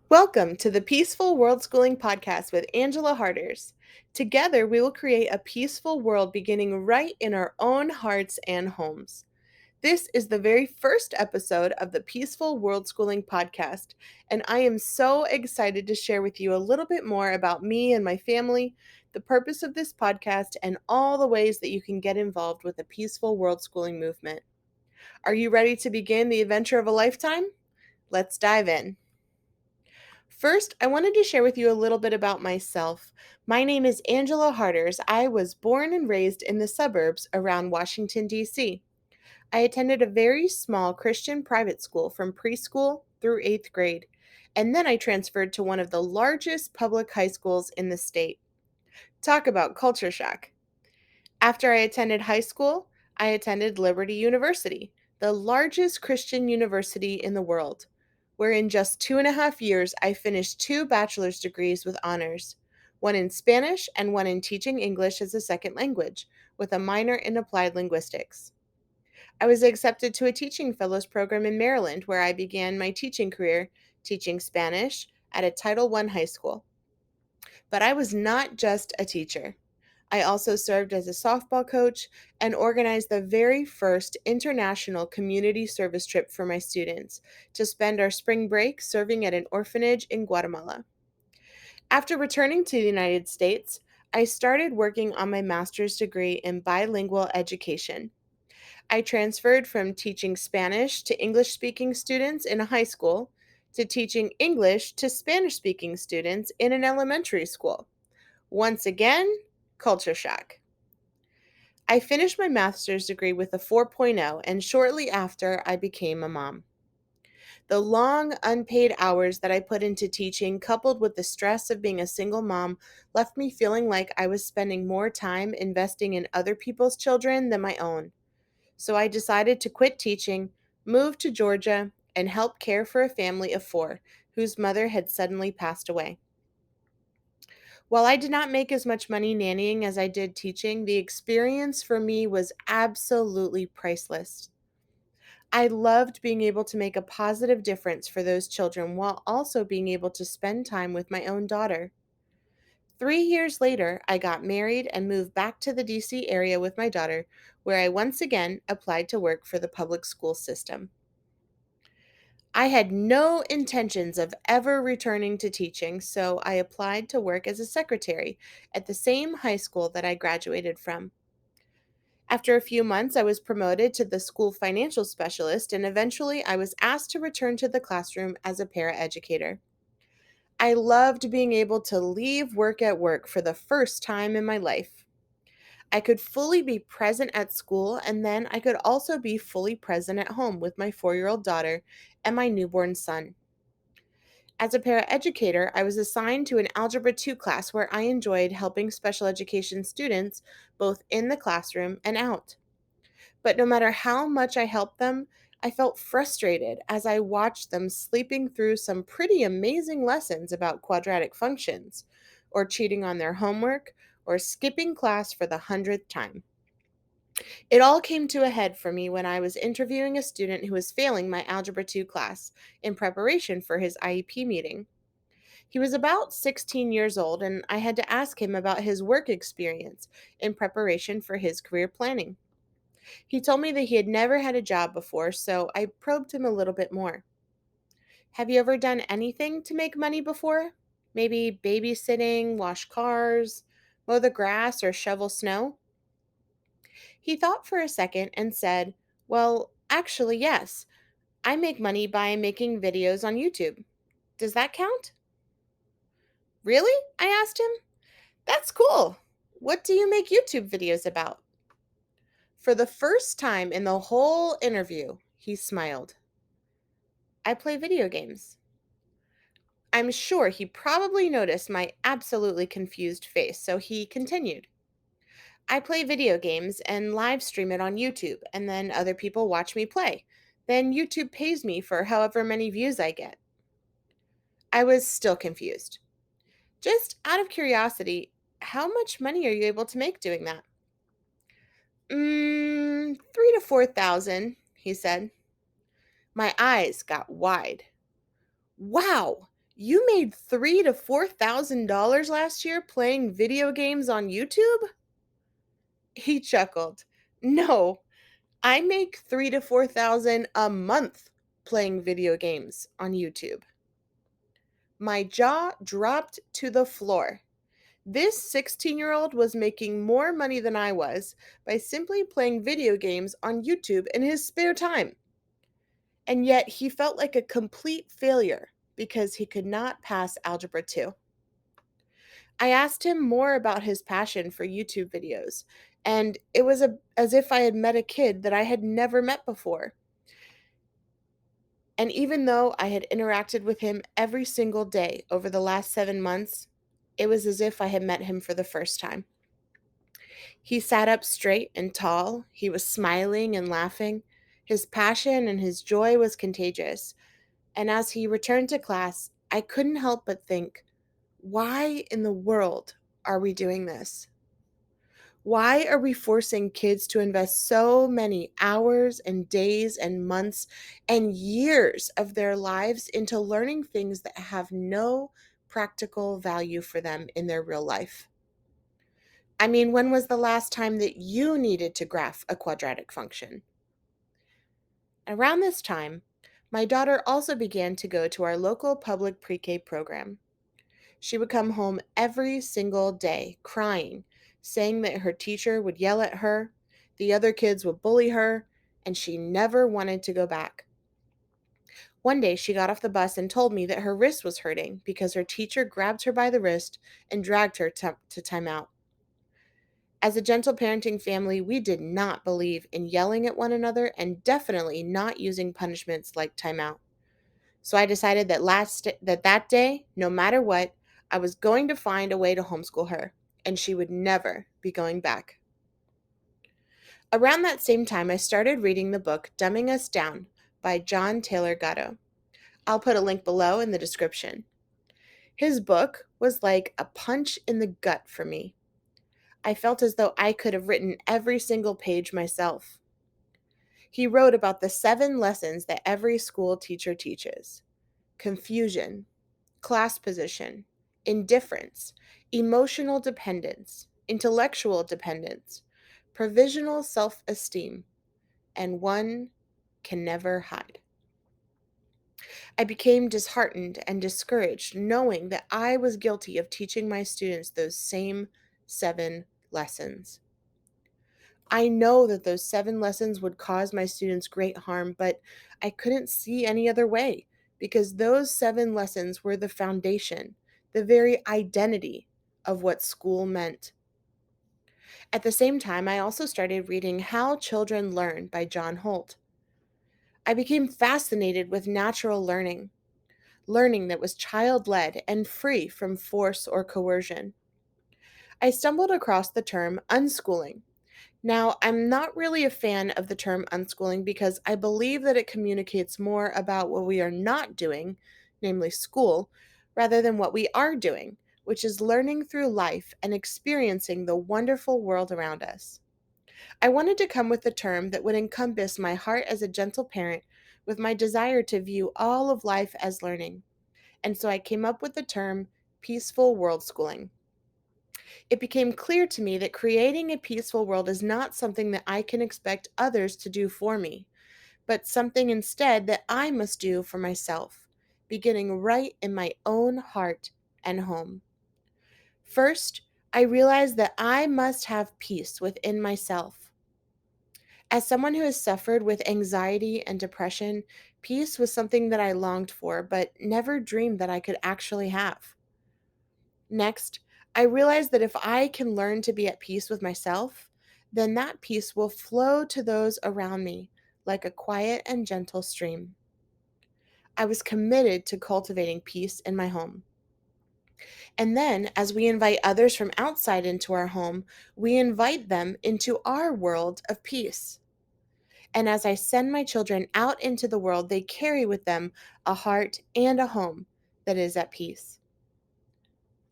Welcome to the Peaceful Worldschooling Podcast with Angela Harders. Together, we will create a peaceful world beginning right in our own hearts and homes. This is the very first episode of the Peaceful Worldschooling Podcast, and I am so excited to share with you a little bit more about me and my family, the purpose of this podcast, and all the ways that you can get involved with the peaceful worldschooling movement. Are you ready to begin the adventure of a lifetime? Let's dive in. First, I wanted to share with you a little bit about myself. My name is Angela Harders. I was born and raised in the suburbs around Washington, D.C. I attended a very small Christian private school from preschool through 8th grade, and then I transferred to one of the largest public high schools in the state. Talk about culture shock. After I attended high school, I attended Liberty University, the largest Christian university in the world, where in just 2.5 years I finished 2 bachelor's degrees with honors, one in Spanish and one in teaching English as a second language, with a minor in applied linguistics. I was accepted to a teaching fellows program in Maryland, where I began my teaching career teaching Spanish at a Title I high school. But I was not just a teacher. I also served as a softball coach and organized the very first international community service trip for my students to spend our spring break serving at an orphanage in Guatemala. After returning to the United States, I started working on my master's degree in bilingual education. I transferred from teaching Spanish to English-speaking students in a high school to teaching English to Spanish-speaking students in an elementary school. Once again, culture shock. I finished my master's degree with a 4.0, and shortly after, I became a mom. The long, unpaid hours that I put into teaching, coupled with the stress of being a single mom, left me feeling like I was spending more time investing in other people's children than my own. So I decided to quit teaching, move to Georgia, and help care for a family of 4 whose mother had suddenly passed away. While I did not make as much money nannying as I did teaching, the experience for me was absolutely priceless. I loved being able to make a positive difference for those children while also being able to spend time with my own daughter. 3 years later, I got married and moved back to the DC area with my daughter, where I once again applied to work for the public school system. I had no intentions of ever returning to teaching, so I applied to work as a secretary at the same high school that I graduated from. After a few months, I was promoted to the school financial specialist, and eventually I was asked to return to the classroom as a paraeducator. I loved being able to leave work at work for the first time in my life. I could fully be present at school, and then I could also be fully present at home with my 4-year-old daughter and my newborn son. As a paraeducator, I was assigned to an Algebra 2 class where I enjoyed helping special education students both in the classroom and out. But no matter how much I helped them, I felt frustrated as I watched them sleeping through some pretty amazing lessons about quadratic functions, or cheating on their homework, or skipping class for the 100th time. It all came to a head for me when I was interviewing a student who was failing my Algebra 2 class in preparation for his IEP meeting. He was about 16 years old, and I had to ask him about his work experience in preparation for his career planning. He told me that he had never had a job before, so I probed him a little bit more. Have you ever done anything to make money before? Maybe babysitting, wash cars, mow the grass, or shovel snow? He thought for a second and said, "Well, actually, yes. I make money by making videos on YouTube. Does that count?" "Really?" I asked him. "That's cool. What do you make YouTube videos about?" For the first time in the whole interview, he smiled. "I play video games." I'm sure he probably noticed my absolutely confused face, so he continued. "I play video games and live stream it on YouTube, and then other people watch me play. Then YouTube pays me for however many views I get." I was still confused. "Just out of curiosity, how much money are you able to make doing that?" 3 to 4,000, he said. My eyes got wide. "Wow, You made $3,000 to $4,000 last year playing video games on YouTube? He chuckled. No, I make 3 to 4,000 a month playing video games on YouTube. My jaw dropped to the floor. This 16-year-old was making more money than I was by simply playing video games on YouTube in his spare time. And yet he felt like a complete failure because he could not pass Algebra 2. I asked him more about his passion for YouTube videos, and it was as if I had met a kid that I had never met before. And even though I had interacted with him every single day over the last 7 months, it was as if I had met him for the first time. He sat up straight and tall. He was smiling and laughing. His passion and his joy was contagious. And as he returned to class, I couldn't help but think, why in the world are we doing this? Why are we forcing kids to invest so many hours and days and months and years of their lives into learning things that have no practical value for them in their real life? I mean, when was the last time that you needed to graph a quadratic function? Around this time, my daughter also began to go to our local public pre-K program. She would come home every single day crying, saying that her teacher would yell at her, the other kids would bully her, and she never wanted to go back. One day she got off the bus and told me that her wrist was hurting because her teacher grabbed her by the wrist and dragged her to timeout. As a gentle parenting family, we did not believe in yelling at one another and definitely not using punishments like timeout. So I decided that day, no matter what, I was going to find a way to homeschool her, and she would never be going back. Around that same time, I started reading the book Dumbing Us Down by John Taylor Gatto. I'll put a link below in the description. His book was like a punch in the gut for me. I felt as though I could have written every single page myself. He wrote about the 7 lessons that every school teacher teaches: confusion, class position, indifference, emotional dependence, intellectual dependence, provisional self-esteem, and one can never hide. I became disheartened and discouraged knowing that I was guilty of teaching my students those same 7 lessons. I know that those 7 lessons would cause my students great harm, but I couldn't see any other way because those 7 lessons were the foundation, the very identity of what school meant. At the same time, I also started reading How Children Learn by John Holt. I became fascinated with natural learning, learning that was child-led and free from force or coercion. I stumbled across the term unschooling. Now, I'm not really a fan of the term unschooling because I believe that it communicates more about what we are not doing, namely school, rather than what we are doing, which is learning through life and experiencing the wonderful world around us. I wanted to come with a term that would encompass my heart as a gentle parent with my desire to view all of life as learning. And so I came up with the term peaceful world schooling. It became clear to me that creating a peaceful world is not something that I can expect others to do for me, but something instead that I must do for myself, beginning right in my own heart and home. First, I realized that I must have peace within myself. As someone who has suffered with anxiety and depression, peace was something that I longed for, but never dreamed that I could actually have. Next, I realized that if I can learn to be at peace with myself, then that peace will flow to those around me like a quiet and gentle stream. I was committed to cultivating peace in my home. And then, as we invite others from outside into our home, we invite them into our world of peace. And as I send my children out into the world, they carry with them a heart and a home that is at peace.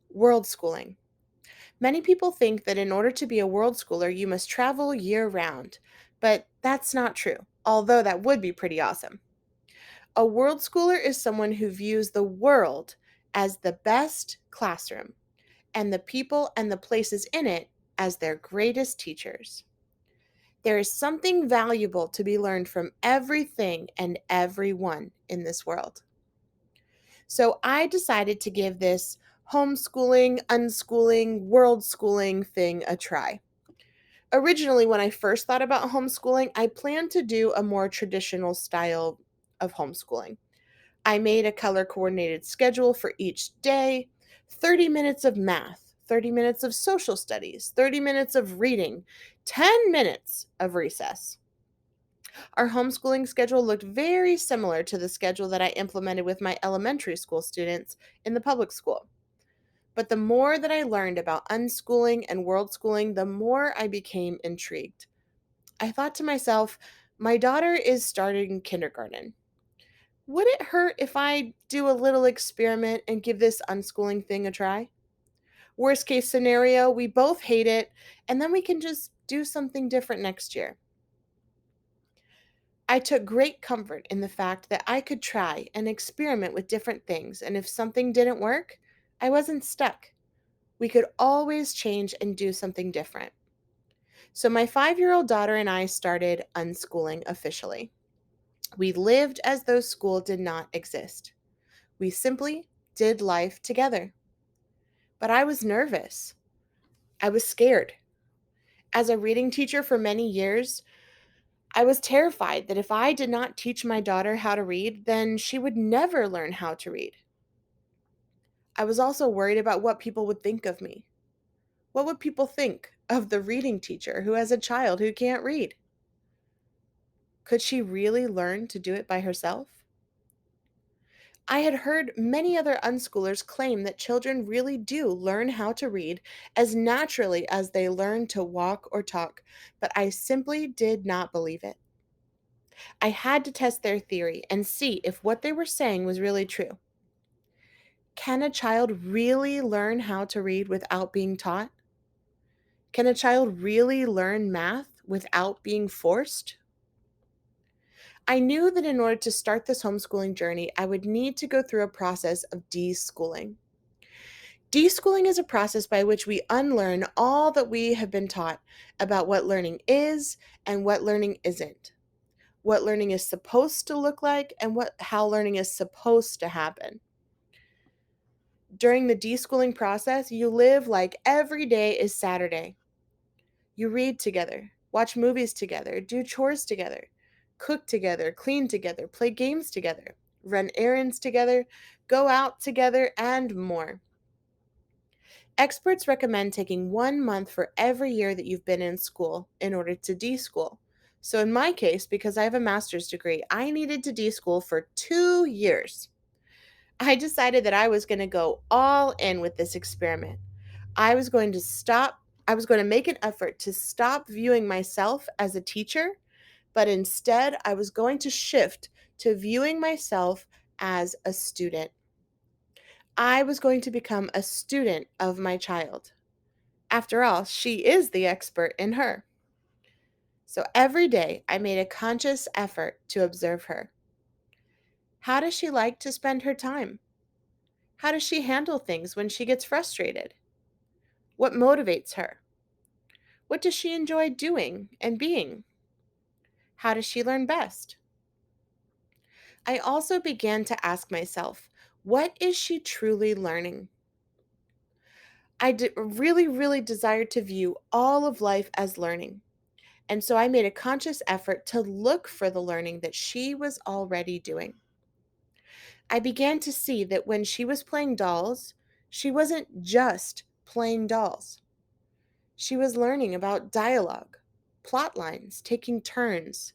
World schooling. Many people think that in order to be a world schooler, you must travel year-round, but that's not true, although that would be pretty awesome. A world schooler is someone who views the world as the best classroom, and the people and the places in it as their greatest teachers. There is something valuable to be learned from everything and everyone in this world. So I decided to give this homeschooling, unschooling, world schooling thing a try. Originally, when I first thought about homeschooling, I planned to do a more traditional style of homeschooling. I made a color coordinated schedule for each day, 30 minutes of math, 30 minutes of social studies, 30 minutes of reading, 10 minutes of recess. Our homeschooling schedule looked very similar to the schedule that I implemented with my elementary school students in the public school. But the more that I learned about unschooling and world schooling, the more I became intrigued. I thought to myself, my daughter is starting kindergarten. Would it hurt if I do a little experiment and give this unschooling thing a try? Worst case scenario, we both hate it, and then we can just do something different next year. I took great comfort in the fact that I could try and experiment with different things, and if something didn't work, I wasn't stuck. We could always change and do something different. So my 5-year-old daughter and I started unschooling officially. We lived as though school did not exist. We simply did life together. But I was nervous. I was scared. As a reading teacher for many years, I was terrified that if I did not teach my daughter how to read, then she would never learn how to read. I was also worried about what people would think of me. What would people think of the reading teacher who has a child who can't read? Could she really learn to do it by herself? I had heard many other unschoolers claim that children really do learn how to read as naturally as they learn to walk or talk, but I simply did not believe it. I had to test their theory and see if what they were saying was really true. Can a child really learn how to read without being taught? Can a child really learn math without being forced? I knew that in order to start this homeschooling journey, I would need to go through a process of deschooling. Deschooling is a process by which we unlearn all that we have been taught about what learning is and what learning isn't, what learning is supposed to look like, and how learning is supposed to happen. During the deschooling process, you live like every day is Saturday. You read together, watch movies together, do chores together, cook together, clean together, play games together, run errands together, go out together, and more. Experts recommend taking 1 month for every year that you've been in school in order to deschool. So in my case, because I have a master's degree, I needed to deschool for 2 years. I decided that I was going to go all in with this experiment. I was going to make an effort to stop viewing myself as a teacher, but instead I was going to shift to viewing myself as a student. I was going to become a student of my child. After all, she is the expert in her. So every day I made a conscious effort to observe her. How does she like to spend her time? How does she handle things when she gets frustrated? What motivates her? What does she enjoy doing and being? How does she learn best? I also began to ask myself, what is she truly learning? Really desired to view all of life as learning. And so I made a conscious effort to look for the learning that she was already doing. I began to see that when she was playing dolls, she wasn't just playing dolls. She was learning about dialogue, plot lines, taking turns,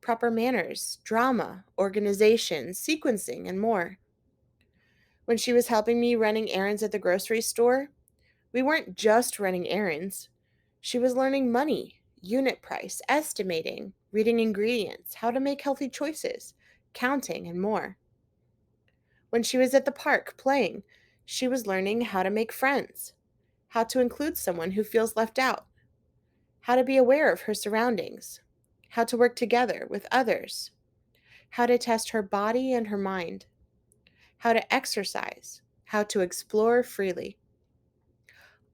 proper manners, drama, organization, sequencing, and more. When she was helping me running errands at the grocery store, we weren't just running errands. She was learning money, unit price, estimating, reading ingredients, how to make healthy choices, counting, and more. When she was at the park playing, she was learning how to make friends, how to include someone who feels left out, how to be aware of her surroundings, how to work together with others, how to test her body and her mind, how to exercise, how to explore freely,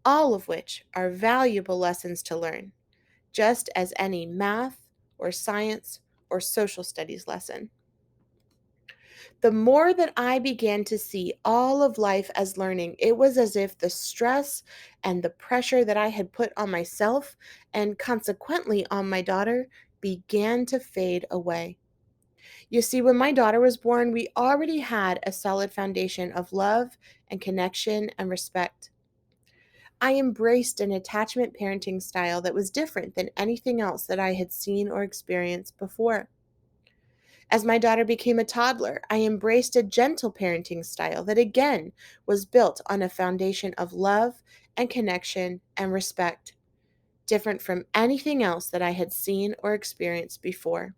all of which are valuable lessons to learn, just as any math or science or social studies lesson. The more that I began to see all of life as learning, it was as if the stress and the pressure that I had put on myself and consequently on my daughter began to fade away. You see, when my daughter was born, we already had a solid foundation of love and connection and respect. I embraced an attachment parenting style that was different than anything else that I had seen or experienced before. As my daughter became a toddler, I embraced a gentle parenting style that again was built on a foundation of love and connection and respect, different from anything else that I had seen or experienced before.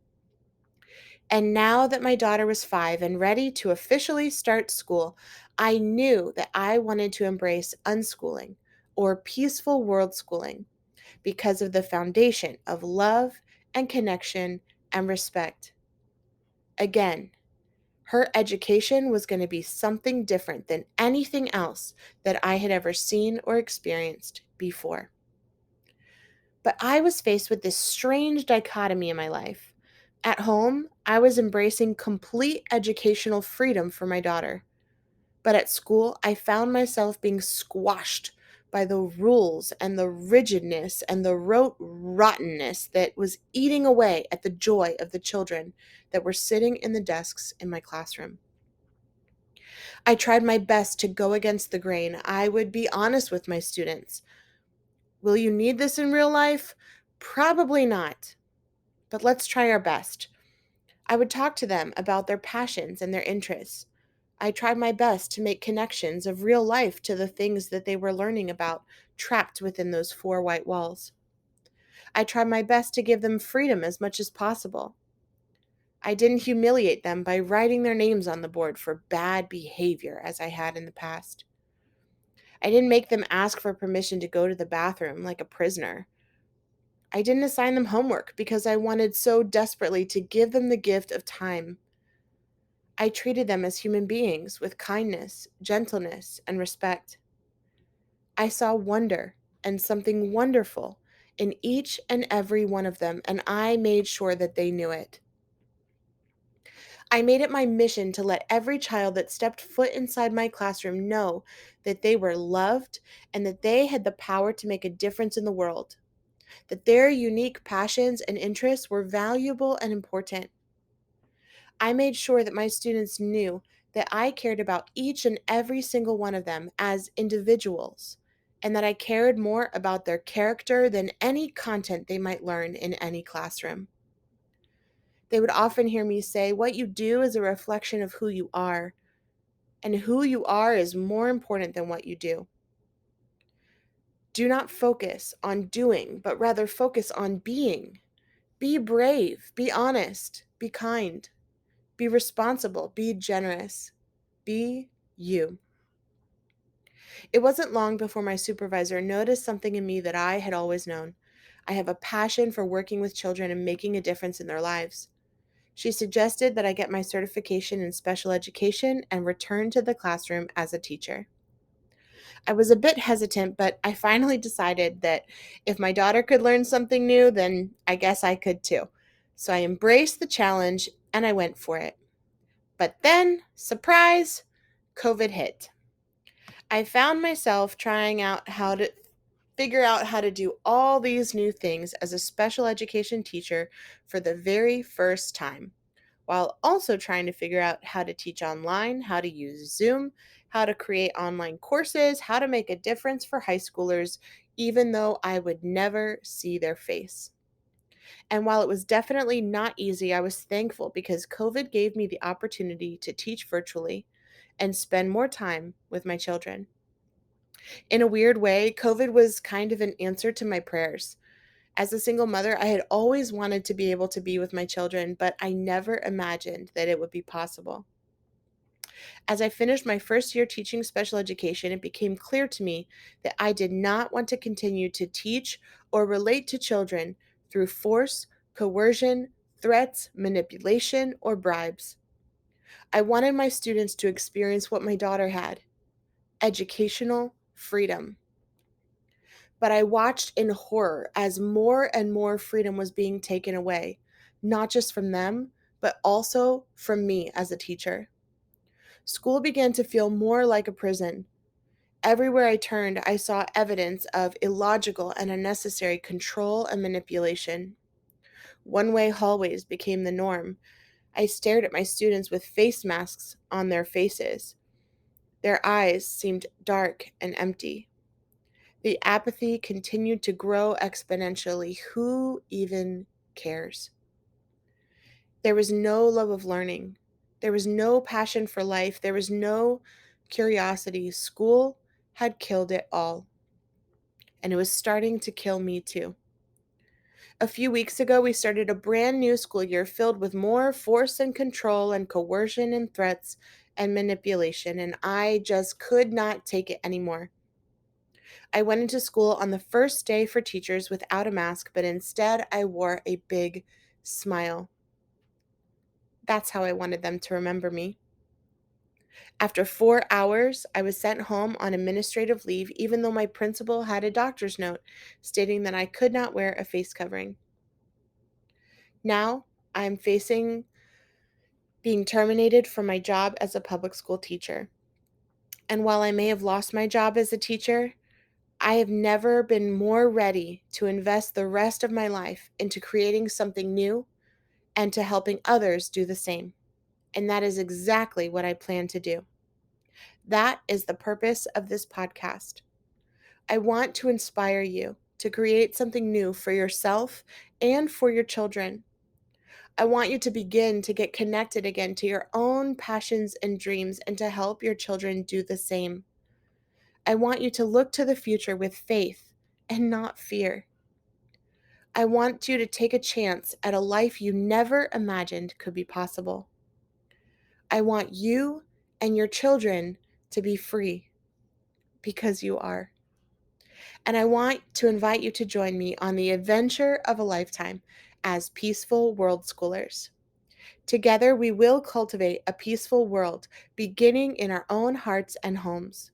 And now that my daughter was 5 and ready to officially start school, I knew that I wanted to embrace unschooling or peaceful world schooling because of the foundation of love and connection and respect. Again, her education was going to be something different than anything else that I had ever seen or experienced before. But I was faced with this strange dichotomy in my life. At home, I was embracing complete educational freedom for my daughter. But at school, I found myself being squashed by the rules and the rigidness and the rote rottenness that was eating away at the joy of the children that were sitting in the desks in my classroom. I tried my best to go against the grain. I would be honest with my students. Will you need this in real life? Probably not, but let's try our best. I would talk to them about their passions and their interests. I tried my best to make connections of real life to the things that they were learning about, trapped within those four white walls. I tried my best to give them freedom as much as possible. I didn't humiliate them by writing their names on the board for bad behavior as I had in the past. I didn't make them ask for permission to go to the bathroom like a prisoner. I didn't assign them homework because I wanted so desperately to give them the gift of time. I treated them as human beings with kindness, gentleness, and respect. I saw wonder and something wonderful in each and every one of them, and I made sure that they knew it. I made it my mission to let every child that stepped foot inside my classroom know that they were loved and that they had the power to make a difference in the world, that their unique passions and interests were valuable and important. I made sure that my students knew that I cared about each and every single one of them as individuals, and that I cared more about their character than any content they might learn in any classroom. They would often hear me say, "What you do is a reflection of who you are, and who you are is more important than what you do. Do not focus on doing, but rather focus on being. Be brave, be honest, be kind, be responsible, be generous, be you." It wasn't long before my supervisor noticed something in me that I had always known. I have a passion for working with children and making a difference in their lives. She suggested that I get my certification in special education and return to the classroom as a teacher. I was a bit hesitant, but I finally decided that if my daughter could learn something new, then I guess I could too. So I embraced the challenge and I went for it. But then, surprise, COVID hit. I found myself trying out how to figure out how to do all these new things as a special education teacher for the very first time, while also trying to figure out how to teach online, how to use Zoom, how to create online courses, how to make a difference for high schoolers, even though I would never see their face. And while it was definitely not easy, I was thankful because COVID gave me the opportunity to teach virtually and spend more time with my children. In a weird way, COVID was kind of an answer to my prayers. As a single mother, I had always wanted to be able to be with my children, but I never imagined that it would be possible. As I finished my first year teaching special education, it became clear to me that I did not want to continue to teach or relate to children through force, coercion, threats, manipulation, or bribes. I wanted my students to experience what my daughter had: educational freedom. But I watched in horror as more and more freedom was being taken away, not just from them, but also from me as a teacher. School began to feel more like a prison. Everywhere I turned, I saw evidence of illogical and unnecessary control and manipulation. One-way hallways became the norm. I stared at my students with face masks on their faces. Their eyes seemed dark and empty. The apathy continued to grow exponentially. Who even cares? There was no love of learning. There was no passion for life. There was no curiosity. School had killed it all. And it was starting to kill me too. A few weeks ago, we started a brand new school year filled with more force and control and coercion and threats and manipulation, and I just could not take it anymore. I went into school on the first day for teachers without a mask, but instead I wore a big smile. That's how I wanted them to remember me. After 4 hours, I was sent home on administrative leave, even though my principal had a doctor's note stating that I could not wear a face covering. Now, I'm facing being terminated from my job as a public school teacher. And while I may have lost my job as a teacher, I have never been more ready to invest the rest of my life into creating something new and to helping others do the same. And that is exactly what I plan to do. That is the purpose of this podcast. I want to inspire you to create something new for yourself and for your children. I want you to begin to get connected again to your own passions and dreams and to help your children do the same. I want you to look to the future with faith and not fear. I want you to take a chance at a life you never imagined could be possible. I want you and your children to be free because you are. And I want to invite you to join me on the adventure of a lifetime as Peaceful World Schoolers. Together, we will cultivate a peaceful world, beginning in our own hearts and homes.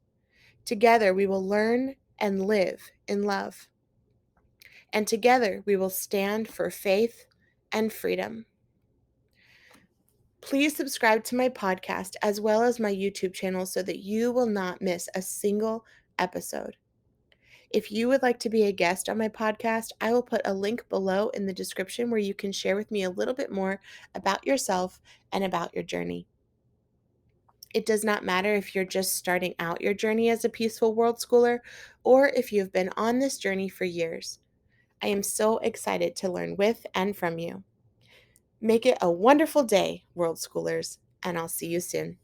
Together, we will learn and live in love. And together, we will stand for faith and freedom. Please subscribe to my podcast as well as my YouTube channel so that you will not miss a single episode. If you would like to be a guest on my podcast, I will put a link below in the description where you can share with me a little bit more about yourself and about your journey. It does not matter if you're just starting out your journey as a Peaceful World Schooler or if you've been on this journey for years. I am so excited to learn with and from you. Make it a wonderful day, World Schoolers, and I'll see you soon.